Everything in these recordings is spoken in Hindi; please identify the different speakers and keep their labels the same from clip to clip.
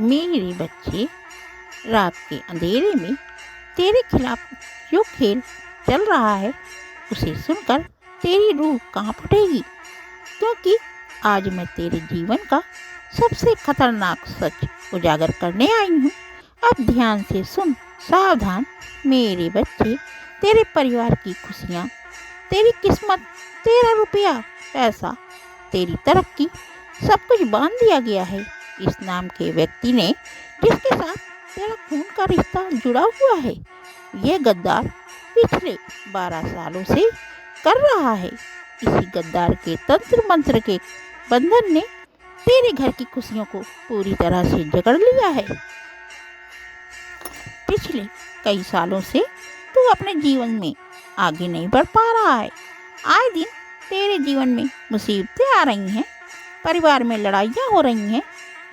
Speaker 1: मेरे बच्चे, रात के अंधेरे में तेरे खिलाफ जो खेल चल रहा है उसे सुनकर तेरी रूह कांप उठेगी, क्योंकि आज मैं तेरे जीवन का सबसे खतरनाक सच उजागर करने आई हूँ। अब ध्यान से सुन, सावधान मेरे बच्चे। तेरे परिवार की खुशियाँ, तेरी किस्मत, तेरा रुपया, पैसा, तेरी तरक्की, सब कुछ बांध दिया गया है इस नाम के व्यक्ति ने, जिसके साथ तेरा खून का रिश्ता जुड़ा हुआ है। यह गद्दार पिछले 12 सालों से कर रहा है। इसी गद्दार के तंत्र मंत्र के बंधन ने तेरे घर की खुशियों को पूरी तरह से जकड़ लिया है। पिछले कई सालों से तू अपने जीवन में आगे नहीं बढ़ पा रहा है। आए दिन तेरे जीवन में मुसीबतें आ रही हैं, परिवार में लड़ाइयाँ हो रही हैं,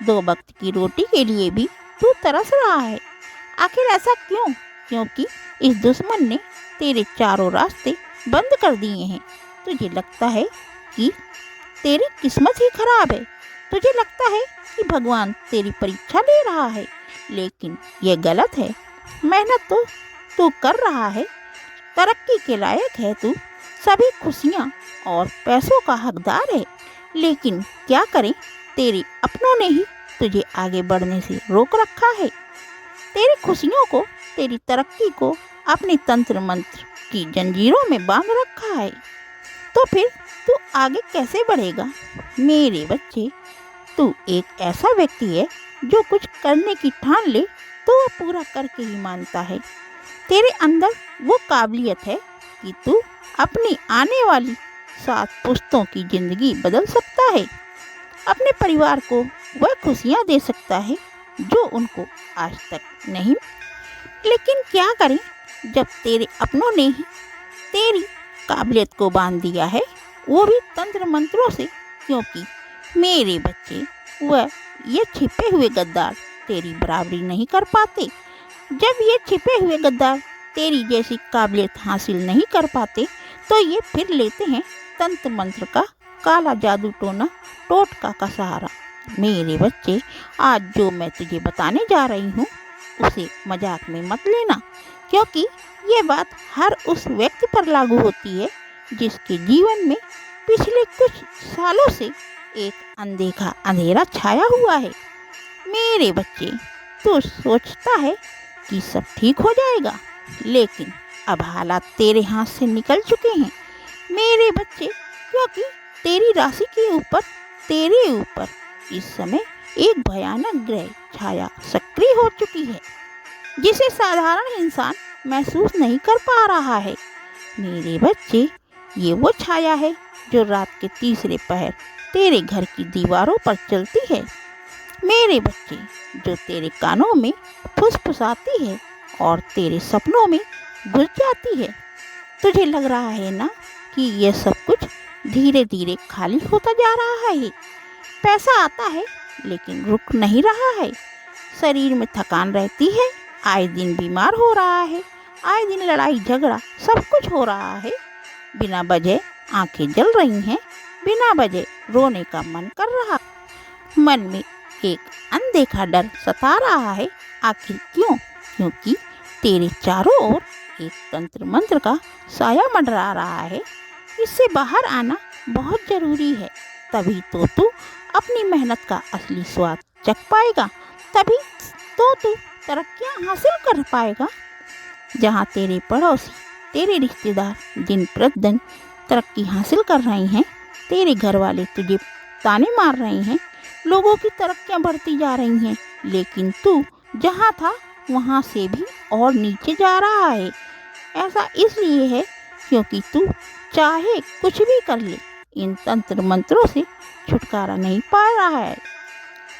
Speaker 1: 2 वक्त की रोटी के लिए भी तू तरस रहा है। आखिर ऐसा क्यों? क्योंकि इस दुश्मन ने तेरे चारों रास्ते बंद कर दिए हैं। तुझे लगता है कि तेरी किस्मत ही खराब है, तुझे लगता है कि भगवान तेरी परीक्षा ले रहा है, लेकिन यह गलत है। मेहनत तो तू कर रहा है, तरक्की के लायक है तू, सभी खुशियाँ और पैसों का हकदार है, लेकिन क्या करें, तेरे अपनों ने ही तुझे आगे बढ़ने से रोक रखा है। तेरी खुशियों को, तेरी तरक्की को अपने तंत्र मंत्र की जंजीरों में बांध रखा है। तो फिर तू आगे कैसे बढ़ेगा? मेरे बच्चे, तू एक ऐसा व्यक्ति है जो कुछ करने की ठान ले तो वह पूरा करके ही मानता है। तेरे अंदर वो काबिलियत है कि तू अपनी आने वाली 7 पुश्तों की जिंदगी बदल सकता है। अपने परिवार को वह खुशियाँ दे सकता है जो उनको आज तक नहीं। लेकिन क्या करें, जब तेरे अपनों ने ही तेरी काबिलियत को बांध दिया है, वो भी तंत्र मंत्रों से। क्योंकि मेरे बच्चे, वह ये छिपे हुए गद्दार तेरी बराबरी नहीं कर पाते। जब ये छिपे हुए गद्दार तेरी जैसी काबिलियत हासिल नहीं कर पाते, तो ये फिर लेते हैं तंत्र मंत्र का काला जादू टोना टोटका का सहारा। मेरे बच्चे, आज जो मैं तुझे बताने जा रही हूँ उसे मजाक में मत लेना, क्योंकि ये बात हर उस व्यक्ति पर लागू होती है जिसके जीवन में पिछले कुछ सालों से एक अनदेखा अंधेरा छाया हुआ है। मेरे बच्चे, तू सोचता है कि सब ठीक हो जाएगा, लेकिन अब हालात तेरे हाथ से निकल चुके हैं। मेरे बच्चे, क्योंकि तेरी राशि के ऊपर, तेरे ऊपर इस समय एक भयानक ग्रह छाया सक्रिय हो चुकी है, जिसे साधारण इंसान महसूस नहीं कर पा रहा है। मेरे बच्चे, ये वो छाया है जो रात के तीसरे पहर तेरे घर की दीवारों पर चलती है। मेरे बच्चे, जो तेरे कानों में फुसफुसाती है और तेरे सपनों में घुस जाती है। तुझे लग रहा है ना कि यह सब कुछ धीरे धीरे खाली होता जा रहा है। पैसा आता है लेकिन रुक नहीं रहा है। शरीर में थकान रहती है, आए दिन बीमार हो रहा है, आए दिन लड़ाई झगड़ा सब कुछ हो रहा है। बिना वजह आंखें जल रही हैं, बिना वजह रोने का मन कर रहा। मन में एक अनदेखा डर सता रहा है। आखिर क्यों? क्योंकि तेरे चारों ओर एक तंत्र मंत्र का साया मंडरा रहा है। इससे बाहर आना बहुत जरूरी है, तभी तो तू अपनी मेहनत का असली स्वाद चख पाएगा, तभी तो तू तरक्कियां हासिल कर पाएगा। जहाँ तेरे पड़ोसी, तेरे रिश्तेदार दिन प्रतिदिन तरक्की हासिल कर रहे हैं, तेरे घर वाले तुझे ताने मार रहे हैं, लोगों की तरक्कियां बढ़ती जा रही हैं, लेकिन तू जहाँ था वहाँ से भी और नीचे जा रहा है। ऐसा इसलिए है क्योंकि तू चाहे कुछ भी कर ले, इन तंत्र मंत्रों से छुटकारा नहीं पा रहा है।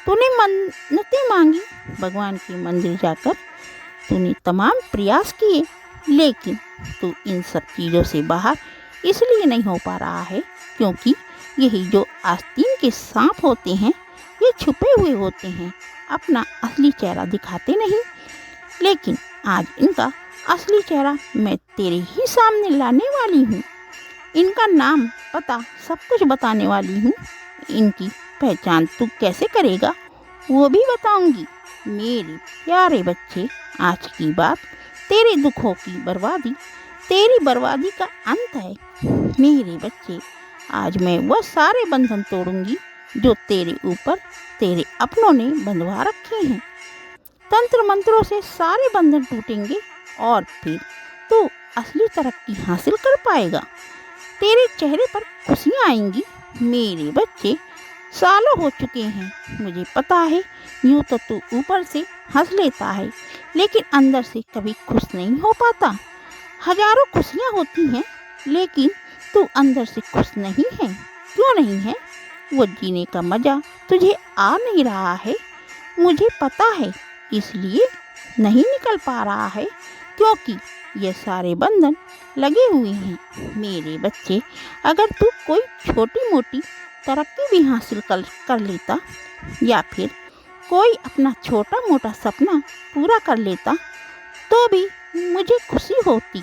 Speaker 1: तूने मन्नतें मांगी, भगवान के मंदिर जाकर तूने तमाम प्रयास किए, लेकिन तू इन सब चीज़ों से बाहर इसलिए नहीं हो पा रहा है क्योंकि यही जो आस्तीन के सांप होते हैं, ये छुपे हुए होते हैं, अपना असली चेहरा दिखाते नहीं। लेकिन आज इनका असली चेहरा मैं तेरे ही सामने लाने वाली हूँ। इनका नाम, पता सब कुछ बताने वाली हूँ। इनकी पहचान तू कैसे करेगा वो भी बताऊंगी। मेरे प्यारे बच्चे, आज की बात तेरे दुखों की बर्बादी, तेरी बर्बादी का अंत है। मेरे बच्चे, आज मैं वह सारे बंधन तोड़ूंगी जो तेरे ऊपर तेरे अपनों ने बंधवा रखे हैं। तंत्र मंत्रों से सारे बंधन टूटेंगे और फिर तू असली तरक्की हासिल कर पाएगा। तेरे चेहरे पर खुशियाँ आएंगी। मेरे बच्चे, सालों हो चुके हैं, मुझे पता है। यूँ तो तू ऊपर से हंस लेता है, लेकिन अंदर से कभी खुश नहीं हो पाता। हजारों खुशियाँ होती हैं, लेकिन तू अंदर से खुश नहीं है। क्यों नहीं है? वो जीने का मजा तुझे आ नहीं रहा है, मुझे पता है। इसलिए नहीं निकल पा रहा है, क्योंकि ये सारे बंधन लगे हुए हैं। मेरे बच्चे, अगर तू कोई छोटी मोटी तरक्की भी हासिल कर लेता, या फिर कोई अपना छोटा मोटा सपना पूरा कर लेता, तो भी मुझे खुशी होती।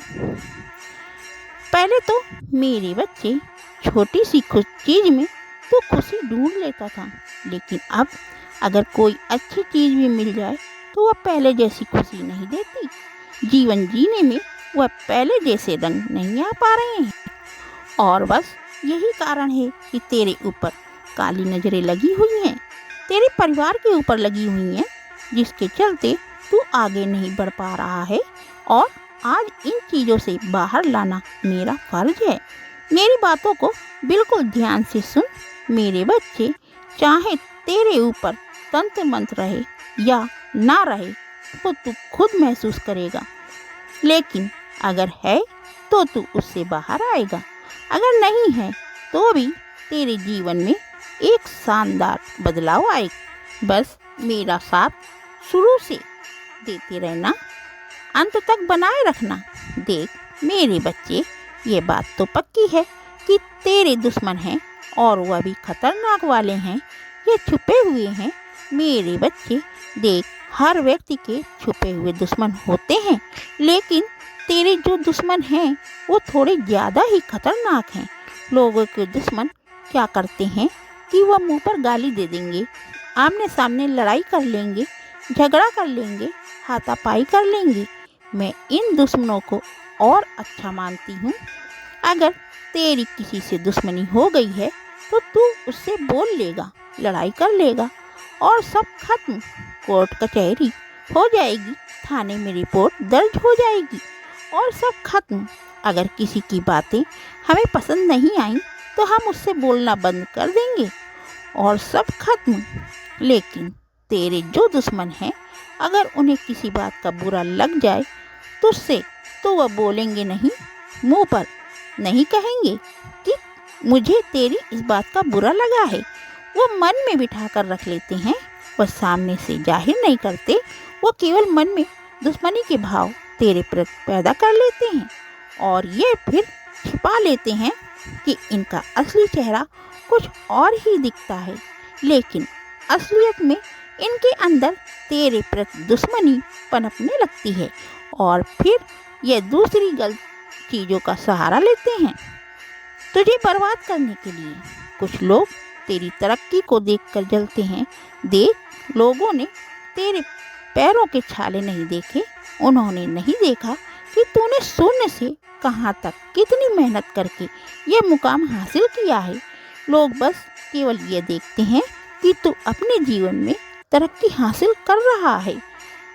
Speaker 1: पहले तो मेरे बच्चे, छोटी सी कुछ चीज़ में तो खुशी ढूंढ लेता था, लेकिन अब अगर कोई अच्छी चीज़ भी मिल जाए तो वह पहले जैसी खुशी नहीं देती। जीवन जीने में वह पहले जैसे रंग नहीं आ पा रहे हैं। और बस यही कारण है कि तेरे ऊपर काली नजरें लगी हुई हैं, तेरे परिवार के ऊपर लगी हुई हैं, जिसके चलते तू आगे नहीं बढ़ पा रहा है। और आज इन चीज़ों से बाहर लाना मेरा फर्ज है। मेरी बातों को बिल्कुल ध्यान से सुन। मेरे बच्चे, चाहे तेरे ऊपर तंत्र मंत्र रहे या ना रहे, वो तू खुद महसूस करेगा। लेकिन अगर है तो तू उससे बाहर आएगा, अगर नहीं है तो भी तेरे जीवन में एक शानदार बदलाव आएगा। बस मेरा साथ शुरू से देते रहना, अंत तक बनाए रखना। देख मेरे बच्चे, ये बात तो पक्की है कि तेरे दुश्मन हैं, और वह भी खतरनाक वाले हैं। ये छुपे हुए हैं। मेरे बच्चे देख, हर व्यक्ति के छुपे हुए दुश्मन होते हैं, लेकिन तेरे जो दुश्मन हैं वो थोड़े ज़्यादा ही खतरनाक हैं। लोगों के दुश्मन क्या करते हैं कि वह मुंह पर गाली दे देंगे, आमने सामने लड़ाई कर लेंगे, झगड़ा कर लेंगे, हाथापाई कर लेंगे। मैं इन दुश्मनों को और अच्छा मानती हूँ। अगर तेरी किसी से दुश्मनी हो गई है तो तू उससे बोल लेगा, लड़ाई कर लेगा और सब खत्म। कोर्ट कचहरी हो जाएगी, थाने में रिपोर्ट दर्ज हो जाएगी और सब खत्म। अगर किसी की बातें हमें पसंद नहीं आई तो हम उससे बोलना बंद कर देंगे और सब खत्म। लेकिन तेरे जो दुश्मन हैं, अगर उन्हें किसी बात का बुरा लग जाए तुझसे, तो वह बोलेंगे नहीं, मुंह पर नहीं कहेंगे कि मुझे तेरी इस बात का बुरा लगा है। वो मन में बिठा कर रख लेते हैं, वह सामने से जाहिर नहीं करते। वो केवल मन में दुश्मनी के भाव तेरे प्रति पैदा कर लेते हैं और ये फिर छिपा लेते हैं कि इनका असली चेहरा कुछ और ही दिखता है, लेकिन असलियत में इनके अंदर तेरे प्रति दुश्मनी पनपने लगती है और फिर ये दूसरी गलत चीज़ों का सहारा लेते हैं तुझे बर्बाद करने के लिए। कुछ लोग तेरी तरक्की को देखकर जलते हैं। देख, लोगों ने तेरे पैरों के छाले नहीं देखे, उन्होंने नहीं देखा कि तूने शून्य से कहाँ तक कितनी मेहनत करके ये मुकाम हासिल किया है। लोग बस केवल ये देखते हैं कि तू अपने जीवन में तरक्की हासिल कर रहा है,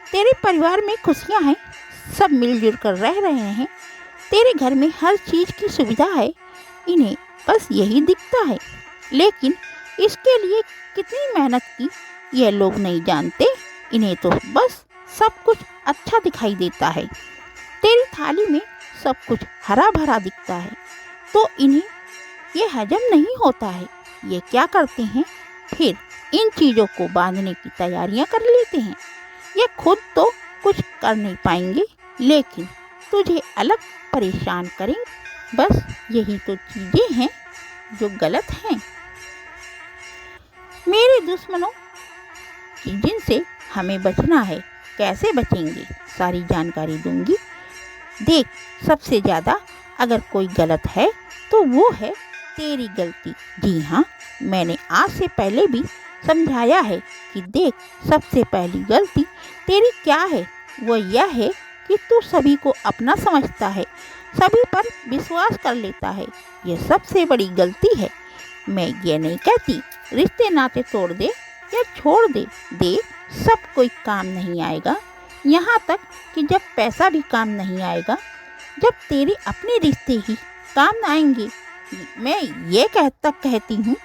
Speaker 1: तेरे परिवार में खुशियाँ हैं, सब मिलजुल कर रह रहे हैं, तेरे घर में हर चीज़ की सुविधा है। इन्हें बस यही दिखता है, लेकिन इसके लिए कितनी मेहनत की यह लोग नहीं जानते। इन्हें तो बस सब कुछ अच्छा दिखाई देता है। तेरी थाली में सब कुछ हरा भरा दिखता है, तो इन्हें ये हजम नहीं होता है। ये क्या करते हैं, फिर इन चीज़ों को बांधने की तैयारियां कर लेते हैं। ये खुद तो कुछ कर नहीं पाएंगे, लेकिन तुझे अलग परेशान करेंगे। बस यही तो चीज़ें हैं जो गलत हैं। मेरे दुश्मनों, जिनसे हमें बचना है, कैसे बचेंगे, सारी जानकारी दूंगी। देख, सबसे ज़्यादा अगर कोई गलत है तो वो है तेरी गलती। जी हाँ, मैंने आज से पहले भी समझाया है कि देख, सबसे पहली गलती तेरी क्या है, वो यह है कि तू सभी को अपना समझता है, सभी पर विश्वास कर लेता है। यह सबसे बड़ी गलती है। मैं ये नहीं कहती रिश्ते नाते तोड़ दे या छोड़ दे, सब कोई काम नहीं आएगा। यहाँ तक कि जब पैसा भी काम नहीं आएगा, जब तेरे अपने रिश्ते ही काम आएंगे। मैं ये कहती हूँ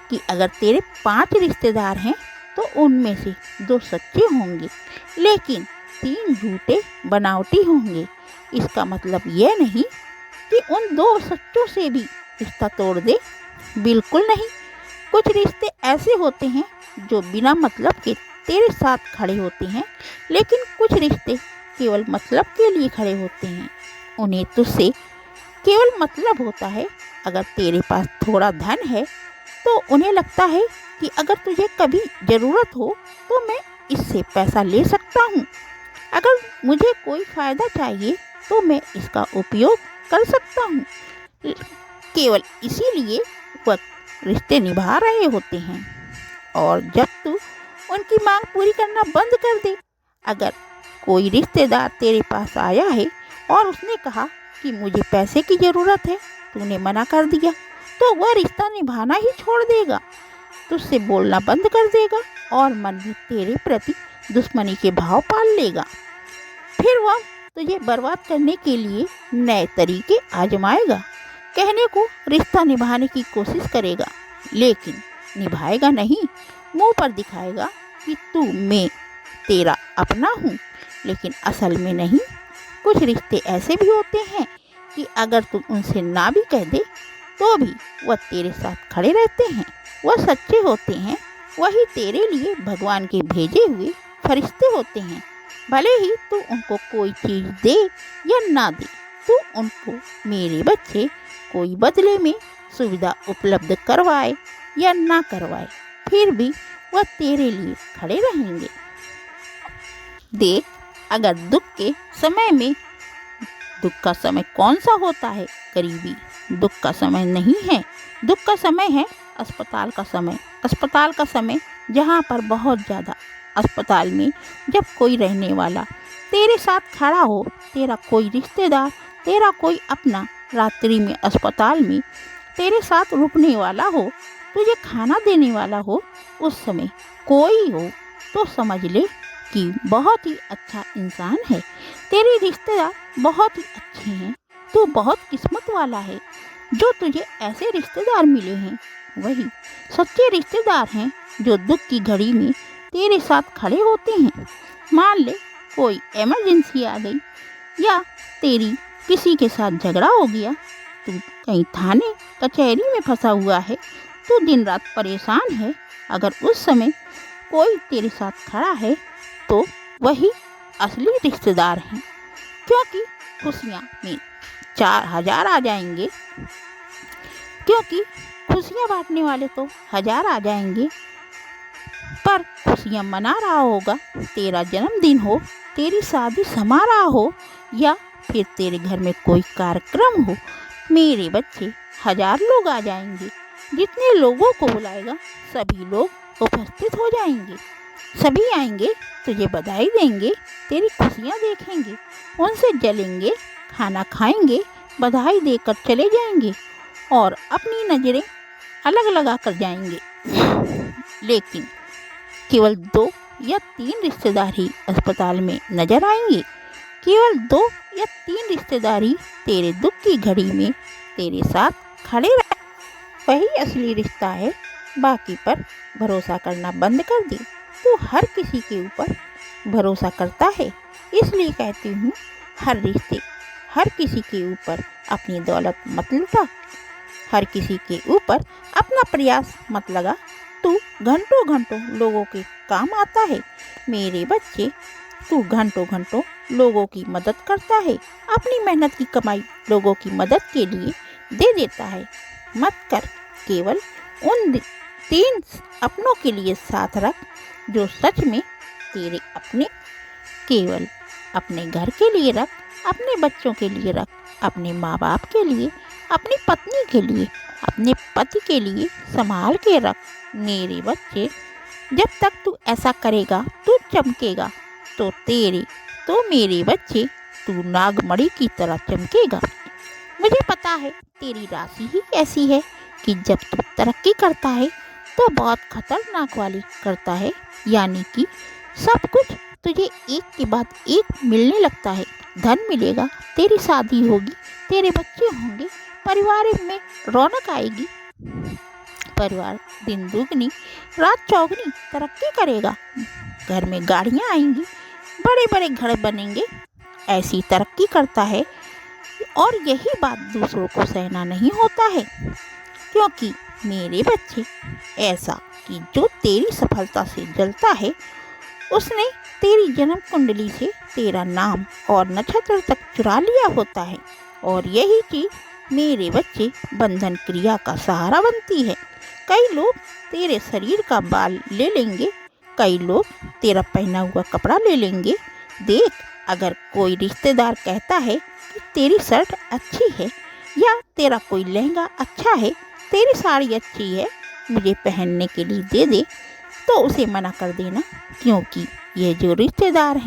Speaker 1: कि अगर तेरे 5 रिश्तेदार हैं तो उनमें से 2 सच्चे होंगे, लेकिन 3 झूठे बनावटी होंगे। इसका मतलब ये नहीं कि उन 2 सच्चों से भी रिश्ता तोड़ दे, बिल्कुल नहीं। कुछ रिश्ते ऐसे होते हैं जो बिना मतलब के तेरे साथ खड़े होते हैं, लेकिन कुछ रिश्ते केवल मतलब के लिए खड़े होते हैं। उन्हें तुझसे केवल मतलब होता है। अगर तेरे पास थोड़ा धन है तो उन्हें लगता है कि अगर तुझे कभी ज़रूरत हो तो मैं इससे पैसा ले सकता हूँ। अगर मुझे कोई फ़ायदा चाहिए तो मैं इसका उपयोग कर सकता हूँ। केवल इसीलिए वह रिश्ते निभा रहे होते हैं। और जब तू उनकी मांग पूरी करना बंद कर दे, अगर कोई रिश्तेदार तेरे पास आया है और उसने कहा कि मुझे पैसे की ज़रूरत है, तूने मना कर दिया, तो वह रिश्ता निभाना ही छोड़ देगा, तुझसे बोलना बंद कर देगा और मन में तेरे प्रति दुश्मनी के भाव पाल लेगा। फिर वह तुझे बर्बाद करने के लिए नए तरीके आजमाएगा। कहने को रिश्ता निभाने की कोशिश करेगा, लेकिन निभाएगा नहीं। मुंह पर दिखाएगा कि मैं तेरा अपना हूँ, लेकिन असल में नहीं। कुछ रिश्ते ऐसे भी होते हैं कि अगर तू उनसे ना भी कह दे तो भी वह तेरे साथ खड़े रहते हैं। वह सच्चे होते हैं, वही तेरे लिए भगवान के भेजे हुए फरिश्ते होते हैं। भले ही तू उनको कोई चीज़ दे या ना दे, तू उनको मेरे बच्चे कोई बदले में सुविधा उपलब्ध करवाए या ना करवाए, फिर भी वह तेरे लिए खड़े रहेंगे। देख, अगर दुख के समय में, दुख का समय कौन सा होता है? गरीबी दुख का समय नहीं है। दुख का समय है अस्पताल का समय। अस्पताल का समय जहाँ पर बहुत ज़्यादा, अस्पताल में जब कोई रहने वाला तेरे साथ खड़ा हो, तेरा कोई रिश्तेदार, तेरा कोई अपना रात्रि में अस्पताल में तेरे साथ रुकने वाला हो, तुझे खाना देने वाला हो, उस समय कोई हो तो समझ ले कि बहुत ही अच्छा इंसान है। तेरे रिश्तेदार बहुत ही अच्छे हैं। तू बहुत किस्मत वाला है जो तुझे ऐसे रिश्तेदार मिले हैं। वही सच्चे रिश्तेदार हैं जो दुख की घड़ी में तेरे साथ खड़े होते हैं। मान ले कोई इमरजेंसी आ गई या तेरी किसी के साथ झगड़ा हो गया, तू कहीं थाने कचहरी में फंसा हुआ है, तू दिन रात परेशान है। अगर उस समय कोई तेरे साथ खड़ा है तो वही असली रिश्तेदार हैं, क्योंकि खुशियाँ में 4000 आ जाएंगे, क्योंकि खुशियाँ बांटने वाले तो 1000 आ जाएंगे, पर खुशियाँ मना रहा होगा, तेरा जन्मदिन हो, तेरी शादी समारोह हो या फिर तेरे घर में कोई कार्यक्रम हो, मेरे बच्चे 1000 लोग आ जाएंगे। जितने लोगों को बुलाएगा सभी लोग उपस्थित हो जाएंगे। सभी आएंगे, तुझे बधाई देंगे, तेरी खुशियाँ देखेंगे, उनसे जलेंगे, खाना खाएंगे, बधाई देकर चले जाएंगे और अपनी नज़रें अलग लगा कर जाएंगे। लेकिन केवल 2 या 3 रिश्तेदार ही अस्पताल में नजर आएंगे। केवल 2 या 3 रिश्तेदार ही तेरे दुख की घड़ी में तेरे साथ खड़े रहे। वही असली रिश्ता है। बाकी पर भरोसा करना बंद कर दे। तू हर किसी के ऊपर भरोसा करता है, इसलिए कहती हूँ हर रिश्ते, हर किसी के ऊपर अपनी दौलत मत लुटा, हर किसी के ऊपर अपना प्रयास मत लगा। तू घंटों घंटों लोगों के काम आता है मेरे बच्चे, तू घंटों घंटों लोगों की मदद करता है, अपनी मेहनत की कमाई लोगों की मदद के लिए दे देता है। मत कर, केवल उन 3 अपनों के लिए साथ रख जो सच में तेरे अपने। केवल अपने घर के लिए रख, अपने बच्चों के लिए रख, अपने माँ बाप के लिए, अपनी पत्नी के लिए, अपने पति के लिए संभाल के रख। मेरे बच्चे, जब तक तू ऐसा करेगा तू चमकेगा, तो मेरे बच्चे तू नागमणि की तरह चमकेगा। मुझे पता है तेरी राशि ही ऐसी है कि जब तू तरक्की करता है तो बहुत खतरनाक वाली करता है, यानी कि सब कुछ तुझे एक के बाद एक मिलने लगता है। धन मिलेगा, तेरी शादी होगी, तेरे बच्चे होंगे, परिवार में रौनक आएगी, परिवार दिन दुगनी रात चौगनी तरक्की करेगा, घर में गाड़ियाँ आएंगी, बड़े बड़े घर बनेंगे। ऐसी तरक्की करता है और यही बात दूसरों को सहना नहीं होता है, क्योंकि मेरे बच्चे ऐसा कि जो तेरी सफलता से जलता है उसने तेरी जन्म कुंडली से तेरा नाम और नक्षत्र तक चुरा लिया होता है, और यही चीज मेरे बच्चे बंधन क्रिया का सहारा बनती है। कई लोग तेरे शरीर का बाल ले लेंगे, कई लोग तेरा पहना हुआ कपड़ा ले लेंगे। देख, अगर कोई रिश्तेदार कहता है कि तेरी शर्ट अच्छी है या तेरा कोई लहंगा अच्छा है, तेरी साड़ी अच्छी है, मुझे पहनने के लिए दे दे, तो उसे मना कर देना, क्योंकि ये जो रिश्तेदार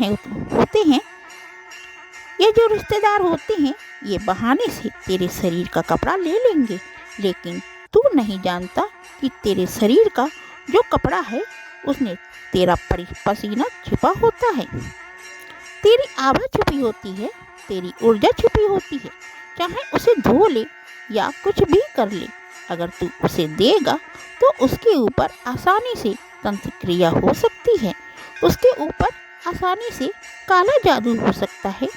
Speaker 1: होते हैं ये बहाने से तेरे शरीर का कपड़ा ले लेंगे, लेकिन तू नहीं जानता कि तेरे शरीर का जो कपड़ा है उसने तेरा पसीना छिपा होता है, तेरी आभा छुपी होती है, तेरी ऊर्जा छुपी होती है। चाहे उसे धो ले या कुछ भी कर ले, अगर तू उसे देगा तो उसके ऊपर आसानी से तंत्र क्रिया हो सकती है, उसके ऊपर आसानी से काला जादू हो सकता है,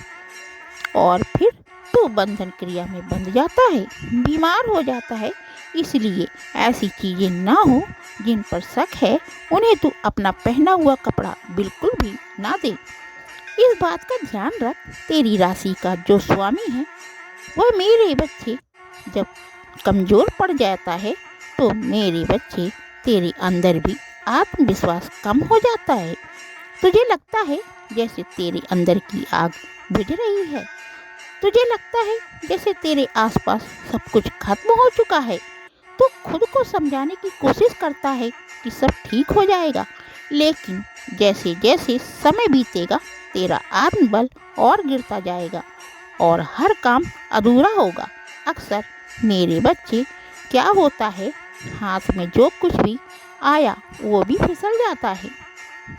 Speaker 1: और फिर तू बंधन क्रिया में बंध जाता है, बीमार हो जाता है। इसलिए ऐसी चीजें ना हो जिन पर शक है, उन्हें तू अपना पहना हुआ कपड़ा बिल्कुल भी ना दे। इस बात का ध्यान रख, तेरी राशि का जो स्वामी है वह मेरे बच्चे जब कमजोर पड़ जाता है तो मेरे बच्चे तेरे अंदर भी आत्मविश्वास कम हो जाता है। तुझे लगता है जैसे तेरे अंदर की आग बुझ रही है, तुझे लगता है जैसे तेरे आसपास सब कुछ खत्म हो चुका है, तो खुद को समझाने की कोशिश करता है कि सब ठीक हो जाएगा, लेकिन जैसे जैसे समय बीतेगा तेरा आत्मबल और गिरता जाएगा और हर काम अधूरा होगा। अक्सर मेरे बच्चे क्या होता है, हाथ में जो कुछ भी आया वो भी फिसल जाता है।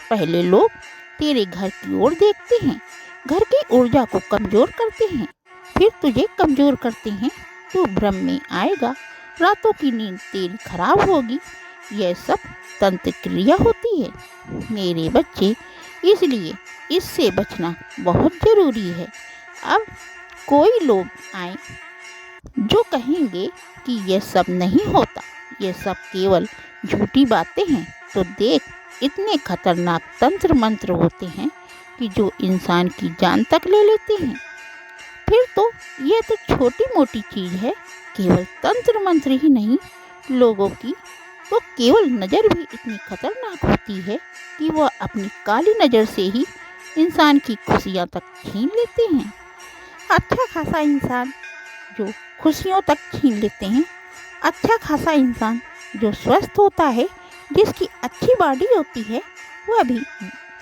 Speaker 1: पहले लोग तेरे घर की ओर देखते हैं, घर की ऊर्जा को कमजोर करते हैं, फिर तुझे कमजोर करते हैं, तू भ्रम में आएगा, रातों की नींद तेरी खराब होगी। यह सब तंत्र क्रिया होती है मेरे बच्चे, इसलिए इससे बचना बहुत जरूरी है। अब कोई लोग आए जो कहेंगे कि यह सब नहीं होता, यह सब केवल झूठी बातें हैं, तो देख, इतने खतरनाक तंत्र मंत्र होते हैं कि जो इंसान की जान तक ले लेते हैं। फिर तो यह तो छोटी मोटी चीज है, केवल तंत्र मंत्र ही नहीं, लोगों की तो केवल नज़र भी इतनी खतरनाक होती है कि वह अपनी काली नज़र से ही इंसान की खुशियाँ तक छीन लेते हैं। अच्छा खासा इंसान जो खुशियों तक छीन लेते हैं, अच्छा खासा इंसान जो स्वस्थ होता है, जिसकी अच्छी बॉडी होती है, वह भी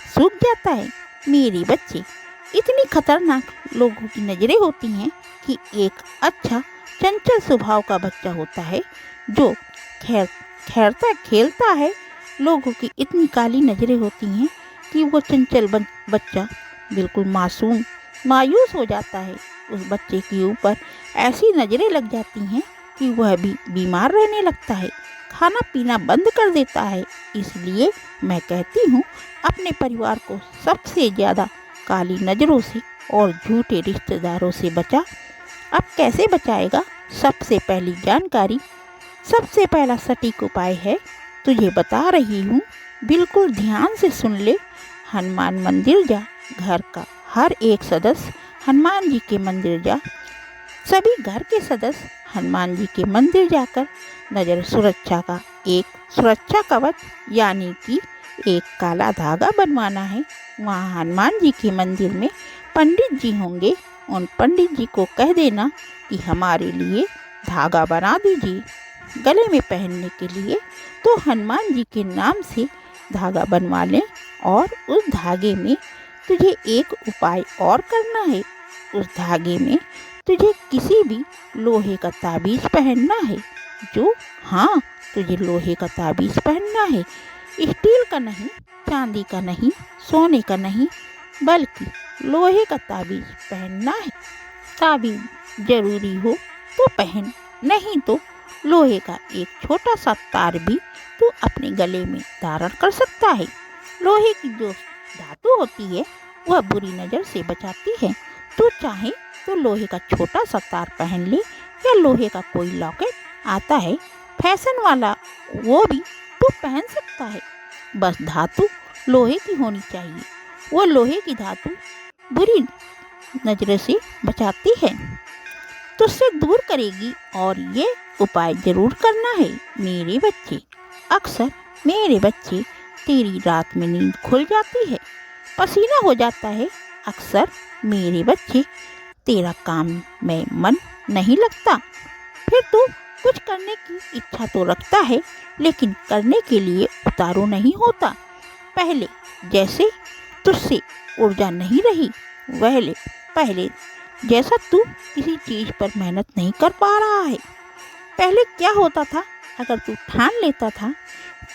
Speaker 1: सूख जाता है। मेरे बच्चे, इतनी खतरनाक लोगों की नज़रें होती हैं कि एक अच्छा चंचल स्वभाव का बच्चा होता है जो खेलता खेलता है, लोगों की इतनी काली नज़रें होती हैं कि वो चंचल बच्चा बिल्कुल मासूम मायूस हो जाता है। उस बच्चे के ऊपर ऐसी नज़रें लग जाती हैं कि वह भी बीमार रहने लगता है, खाना पीना बंद कर देता है। इसलिए मैं कहती हूँ, अपने परिवार को सबसे ज़्यादा काली नज़रों से और झूठे रिश्तेदारों से बचा। अब कैसे बचाएगा? सबसे पहली जानकारी, सबसे पहला सटीक उपाय है, तुझे बता रही हूँ, बिल्कुल ध्यान से सुन ले। हनुमान मंदिर जा, घर का हर एक सदस्य हनुमान जी के मंदिर जा, सभी घर के सदस्य हनुमान जी के मंदिर जाकर नज़र सुरक्षा का एक सुरक्षा कवच यानी कि एक काला धागा बनवाना है। वहाँ हनुमान जी के मंदिर में पंडित जी होंगे, उन पंडित जी को कह देना कि हमारे लिए धागा बना दीजिए गले में पहनने के लिए। तो हनुमान जी के नाम से धागा बनवा लें और उस धागे में तुझे एक उपाय और करना है। उस धागे में तुझे किसी भी लोहे का ताबीज़ पहनना है। हाँ, तुझे लोहे का ताबीज़ पहनना है। स्टील का नहीं, चांदी का नहीं, सोने का नहीं, बल्कि लोहे का ताबीज़ पहनना है। ताबीज़ जरूरी हो तो पहन, नहीं तो लोहे का एक छोटा सा तार भी तू अपने गले में धारण कर सकता है। लोहे की जो धातु होती है वह बुरी नज़र से बचाती है। तू चाहे तो लोहे का छोटा सा तार पहन ले या लोहे का कोई लॉकेट आता है फैशन वाला, वो भी तू पहन सकता है। बस धातु लोहे की होनी चाहिए। वो लोहे की धातु बुरी नज़र से बचाती है, तुझसे दूर करेगी। और ये उपाय जरूर करना है मेरे बच्चे। अक्सर मेरे बच्चे तेरी रात में नींद खुल जाती है, पसीना हो जाता है। अक्सर मेरे बच्चे तेरा काम में मन नहीं लगता। फिर तू कुछ करने की इच्छा तो रखता है, लेकिन करने के लिए उतारू नहीं होता। पहले जैसे तुझसे ऊर्जा नहीं रही, पहले जैसा तू किसी चीज़ पर मेहनत नहीं कर पा रहा है। पहले क्या होता था, अगर तू ठान लेता था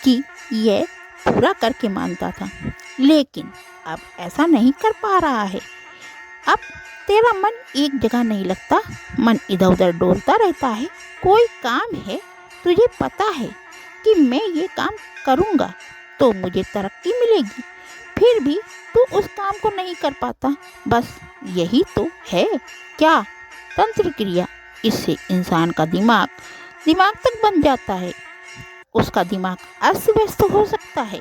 Speaker 1: कि यह पूरा करके मानता था, लेकिन अब ऐसा नहीं कर पा रहा है। अब तेरा मन एक जगह नहीं लगता, मन इधर उधर डोलता रहता है। कोई काम है, तुझे पता है कि मैं ये काम करूँगा तो मुझे तरक्की मिलेगी, फिर भी तू उस काम को नहीं कर पाता। बस यही तो है क्या, तंत्र क्रिया। इससे इंसान का दिमाग तक बन जाता है, उसका दिमाग अस्त व्यस्त हो सकता है।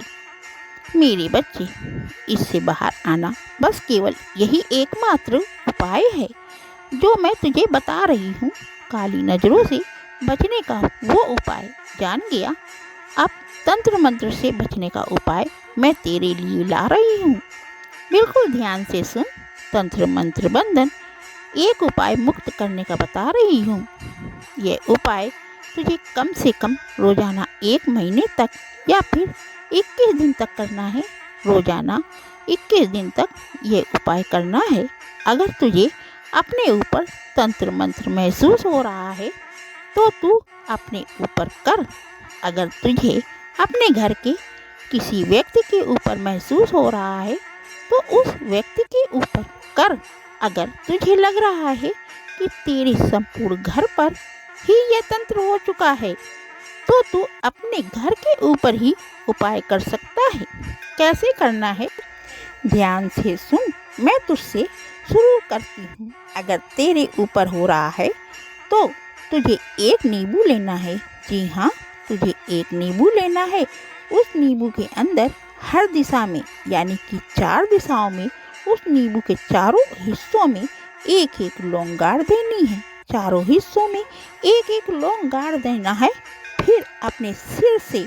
Speaker 1: मेरे बच्चे, इससे बाहर आना बस केवल यही एकमात्र उपाय है जो मैं तुझे बता रही हूँ। काली नज़रों से बचने का वो उपाय जान गया। अब तंत्र मंत्र से बचने का उपाय मैं तेरे लिए ला रही हूँ। बिल्कुल ध्यान से सुन। तंत्र मंत्र बंधन एक उपाय मुक्त करने का बता रही हूँ। यह उपाय तुझे कम से कम रोजाना 1 महीने तक या फिर 21 दिन तक करना है। रोजाना 21 दिन तक ये उपाय करना है। अगर तुझे अपने ऊपर तंत्र मंत्र महसूस हो रहा है तो तू अपने ऊपर कर। अगर तुझे अपने घर के किसी व्यक्ति के ऊपर महसूस हो रहा है तो उस व्यक्ति के ऊपर कर। अगर तुझे लग रहा है कि तेरे संपूर्ण घर पर ही यह तंत्र हो चुका है तो तू अपने घर के ऊपर ही उपाय कर सकता है। कैसे करना है, ध्यान से सुन। मैं तुझसे शुरू करती हूँ। अगर तेरे ऊपर हो रहा है तो तुझे एक नींबू लेना है। जी हाँ, तुझे एक नींबू लेना है। उस नींबू के अंदर हर दिशा में, यानी कि 4 दिशाओं में, उस नींबू के चारों हिस्सों में एक एक लौंग गाड़ देनी है। चारों हिस्सों में एक एक लौंग गाड़ देना है। फिर अपने सिर से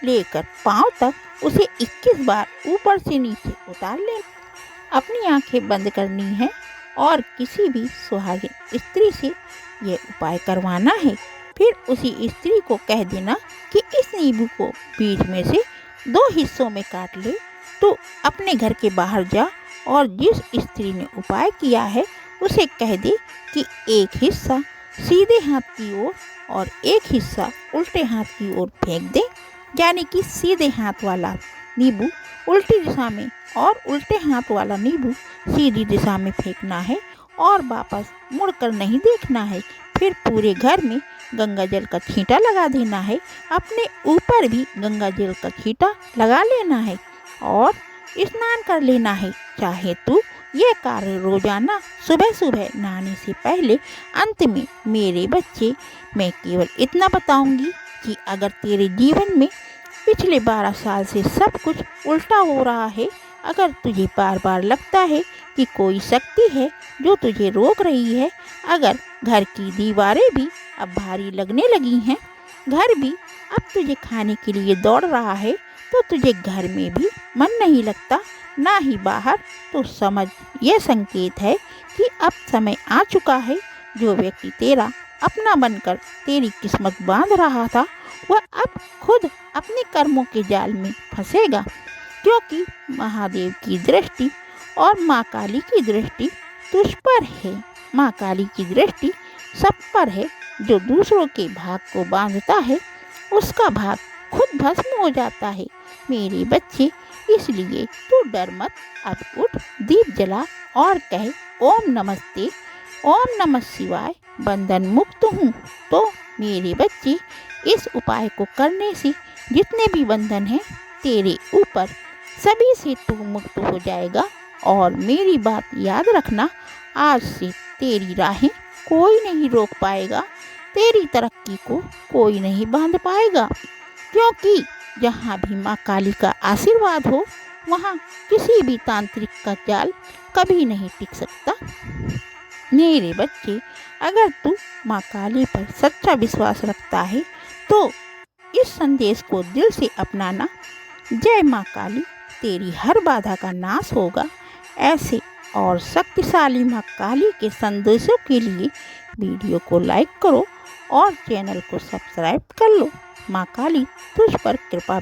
Speaker 1: लेकर पाँव तक उसे 21 बार ऊपर से नीचे उतार लेना। अपनी आंखें बंद करनी है और किसी भी सुहागिन स्त्री से यह उपाय करवाना है। फिर उसी स्त्री को कह देना कि इस नींबू को बीच में से 2 हिस्सों में काट ले। तो अपने घर के बाहर जा और जिस स्त्री ने उपाय किया है उसे कह दे कि एक हिस्सा सीधे हाथ की ओर और एक हिस्सा उल्टे हाथ की ओर फेंक दे। यानी कि सीधे हाथ वाला नींबू उल्टी दिशा में और उल्टे हाथ वाला नींबू सीधी दिशा में फेंकना है और वापस मुड़कर नहीं देखना है। फिर पूरे घर में गंगा जल का छींटा लगा देना है। अपने ऊपर भी गंगा जल का छींटा लगा लेना है और स्नान कर लेना है। चाहे तू यह कार्य रोजाना सुबह सुबह नहाने से पहले। अंत में मेरे बच्चे, मैं केवल इतना बताऊंगी कि अगर तेरे जीवन में पिछले 12 साल से सब कुछ उल्टा हो रहा है, अगर तुझे बार बार लगता है कि कोई शक्ति है जो तुझे रोक रही है, अगर घर की दीवारें भी अब भारी लगने लगी हैं, घर भी अब तुझे खाने के लिए दौड़ रहा है, तो तुझे घर में भी मन नहीं लगता, ना ही बाहर, तो समझ यह संकेत है कि अब समय आ चुका है। जो व्यक्ति तेरा अपना बनकर तेरी किस्मत बांध रहा था वह अब खुद अपने कर्मों के जाल में फंसेगा, क्योंकि महादेव की दृष्टि और माँ काली की दृष्टि तुझ पर है। माँ काली की दृष्टि सब पर है। जो दूसरों के भाग को बांधता है उसका भाग खुद भस्म हो जाता है। मेरे बच्चे, इसलिए तू डर मत। अब उठ, दीप जला और कह ओम नमस्ते, ओम नमः शिवाय, बंधन मुक्त हूँ। तो मेरे बच्चे, इस उपाय को करने से जितने भी बंधन हैं तेरे ऊपर, सभी से तू मुक्त हो जाएगा। और मेरी बात याद रखना, आज से तेरी राहें कोई नहीं रोक पाएगा, तेरी तरक्की को कोई नहीं बांध पाएगा, क्योंकि जहाँ भी माँ काली का आशीर्वाद हो वहाँ किसी भी तांत्रिक का जाल कभी नहीं टिक सकता। मेरे बच्चे, अगर तू माँ काली पर सच्चा विश्वास रखता है तो इस संदेश को दिल से अपनाना। जय माँ काली, तेरी हर बाधा का नाश होगा। ऐसे और शक्तिशाली माँ काली के संदेशों के लिए वीडियो को लाइक करो और चैनल को सब्सक्राइब कर लो। माँ काली तुझ पर कृपा